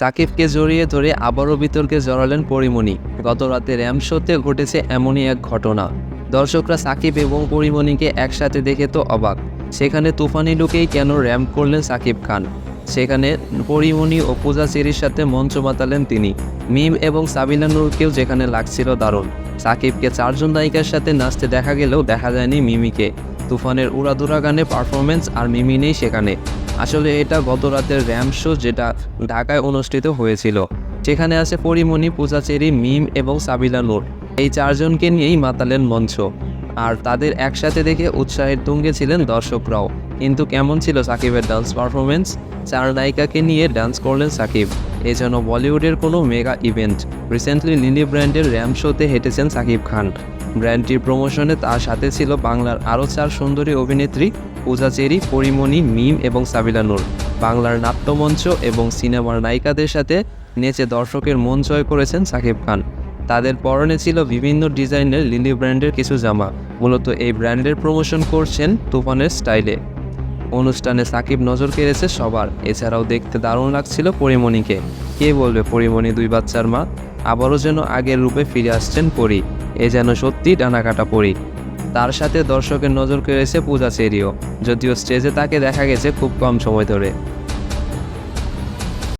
সাকিবকে জড়িয়ে ধরে আবারও বিতর্কে জড়ালেন পরীমণি। গত রাতে র্যাম্প শোতে ঘটেছে এমনই এক ঘটনা। দর্শকরা সাকিব এবং পরীমণিকে একসাথে দেখে তো অবাক। সেখানে তুফানি লুকেই কেন র্যাম্প করলেন সাকিব খান। সেখানে পরীমণি ও পূজা চেরির সাথে মঞ্চ মাতালেন তিনি। মিম এবং সাবিনা নূরকেও যেখানে লাগছিল দারুণ। সাকিবকে চারজন নায়িকার সাথে নাচতে দেখা গেলেও দেখা যায়নি মিমিকে। তুফানের উড়াধুরা গানে পারফরমেন্স আর মিমি নেই সেখানে। আসলে এটা গত রাতের র্যাম্প শো যেটা ঢাকায় অনুষ্ঠিত হয়েছিল। সেখানে আছে পরীমণি, পূজা চেরি, মিম এবং সাবিনা নূর। এই চারজনকে নিয়েই মাতালেন মঞ্চ। আর তাদের একসাথে দেখে উৎসাহের তুঙ্গে ছিলেন দর্শকরাও। কিন্তু কেমন ছিল সাকিবের ডান্স পারফরমেন্স? চার নায়িকাকে নিয়ে ডান্স করলেন সাকিব। এ যেন বলিউডের কোনো মেগা ইভেন্ট। রিসেন্টলি লিলি ব্র্যান্ডের র্যাম্প শোতে হেঁটেছেন সাকিব খান। ব্র্যান্ডটির প্রমোশনে তার সাথে ছিল বাংলার আরও চার সুন্দরী অভিনেত্রী পূজা চেরি, পরীমণি, মিম এবং সাবিনা নূর। বাংলার নাট্যমঞ্চ এবং সিনেমার নায়িকাদের সাথে নেচে দর্শকের মন জয় করেছেন সাকিব খান। তাদের পরনে ছিল বিভিন্ন ডিজাইনের লিলি ব্র্যান্ডের কিছু জামা। মূলত এই ব্র্যান্ডের প্রমোশন করছেন তুফানের স্টাইলে। অনুষ্ঠানে সাকিব নজর কেড়েছে সবার। এছাড়াও দেখতে দারুণ লাগছিল পরীমণিকে। কে বলবে পরীমণি দুই বাচ্চার মা? আবারও যেন আগের রূপে ফিরে আসছেন পরী। এ যেন সত্যি ডানাকাটা পরী। তার সাথে দর্শকের নজর কেড়েছে পূজা চেরিও, যদিও স্টেজে তাকে দেখা গেছে খুব কম সময় ধরে।